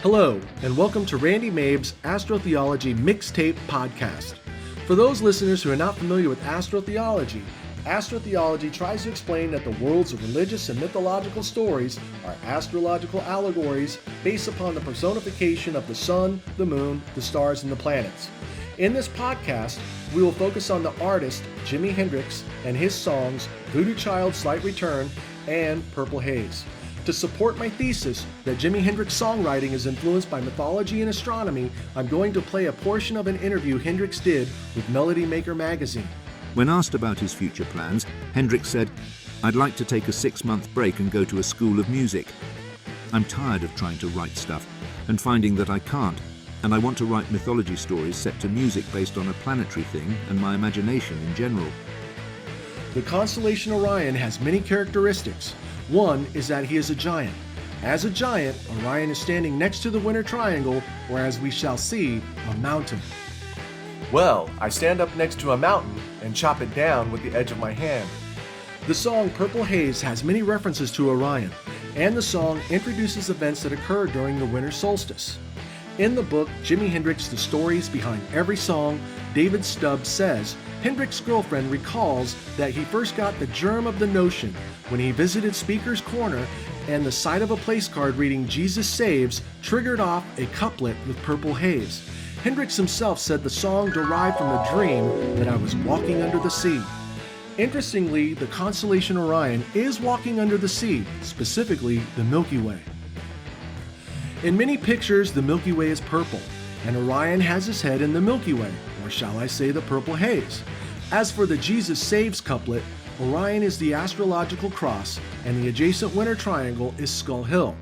Hello, and welcome to Randy Mabe's Astrotheology Mixtape Podcast. For those listeners who are not familiar with astrotheology, astrotheology tries to explain that the worlds of religious and mythological stories are astrological allegories based upon the personification of the sun, the moon, the stars, and the planets. In this podcast, we will focus on the artist Jimi Hendrix and his songs Voodoo Child's Slight Return and Purple Haze. To support my thesis that Jimi Hendrix songwriting is influenced by mythology and astronomy, I'm going to play a portion of an interview Hendrix did with Melody Maker magazine. When asked about his future plans, Hendrix said, "I'd like to take a 6-month break and go to a school of music. I'm tired of trying to write stuff and finding that I can't, and I want to write mythology stories set to music based on a planetary thing and my imagination in general." The constellation Orion has many characteristics. One is that he is a giant. As a giant, Orion is standing next to the Winter Triangle, or as we shall see, a mountain. Well, I stand up next to a mountain and chop it down with the edge of my hand. The song Purple Haze has many references to Orion, and the song introduces events that occur during the winter solstice. In the book Jimi Hendrix, The Stories Behind Every Song, David Stubbs says Hendrix's girlfriend recalls that he first got the germ of the notion when he visited Speaker's Corner, and the sight of a place card reading Jesus Saves triggered off a couplet with Purple Haze. Hendrix himself said the song derived from a dream that I was walking under the sea. Interestingly, the constellation Orion is walking under the sea, specifically the Milky Way. In many pictures, the Milky Way is purple, and Orion has his head in the Milky Way, or shall I say the Purple Haze. As for the Jesus Saves couplet, Orion is the astrological cross, and the adjacent Winter Triangle is Skull Hill.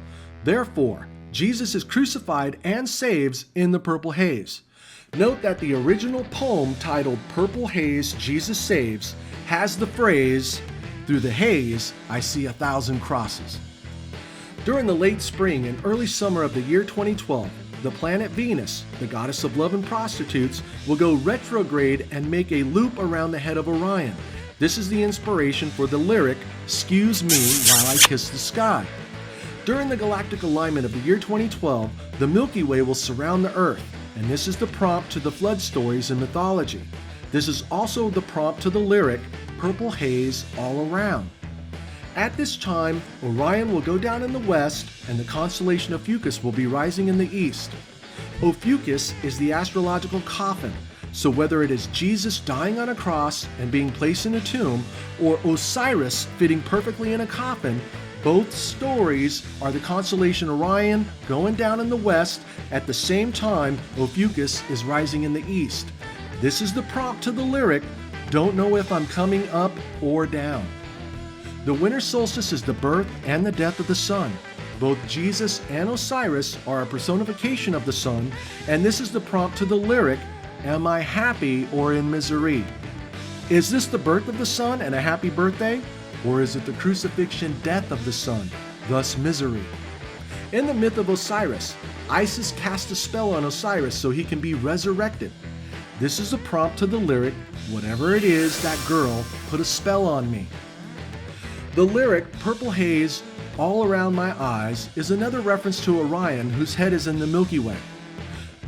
Therefore, Jesus is crucified and saves in the Purple Haze. Note that the original poem titled Purple Haze, Jesus Saves has the phrase, "Through the haze, I see 1,000 crosses." During the late spring and early summer of the year 2012, the planet Venus, the goddess of love and prostitutes, will go retrograde and make a loop around the head of Orion. This is the inspiration for the lyric, "Excuse me while I kiss the sky." During the galactic alignment of the year 2012, the Milky Way will surround the Earth, and this is the prompt to the flood stories in mythology. This is also the prompt to the lyric, "Purple Haze all around." At this time, Orion will go down in the west, and the constellation Ophiuchus will be rising in the east. Ophiuchus is the astrological coffin, so whether it is Jesus dying on a cross and being placed in a tomb, or Osiris fitting perfectly in a coffin, both stories are the constellation Orion going down in the west at the same time Ophiuchus is rising in the east. This is the prompt to the lyric, "Don't know if I'm coming up or down." The winter solstice is the birth and the death of the sun. Both Jesus and Osiris are a personification of the sun, and this is the prompt to the lyric, "Am I happy or in misery?" Is this the birth of the sun and a happy birthday? Or is it the crucifixion death of the sun, thus misery? In the myth of Osiris, Isis cast a spell on Osiris so he can be resurrected. This is the prompt to the lyric, "Whatever it is, that girl put a spell on me." The lyric, "Purple Haze all around my eyes," is another reference to Orion, whose head is in the Milky Way.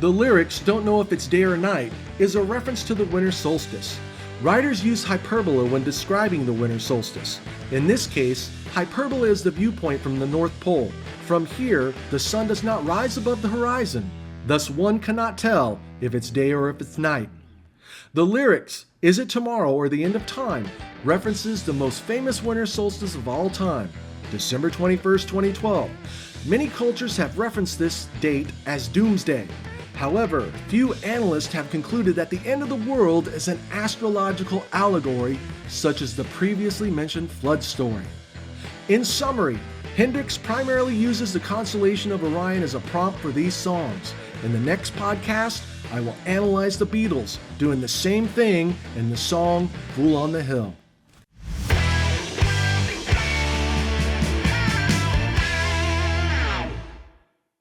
The lyrics, "Don't know if it's day or night," is a reference to the winter solstice. Writers use hyperbola when describing the winter solstice. In this case, hyperbola is the viewpoint from the North Pole. From here, the sun does not rise above the horizon, thus one cannot tell if it's day or if it's night. The lyrics, "Is it tomorrow or the end of time?" references the most famous winter solstice of all time, December 21st, 2012. Many cultures have referenced this date as Doomsday. However, few analysts have concluded that the end of the world is an astrological allegory, such as the previously mentioned flood story. In summary, Hendrix primarily uses the constellation of Orion as a prompt for these songs. In the next podcast, I will analyze the Beatles doing the same thing in the song Fool on the Hill.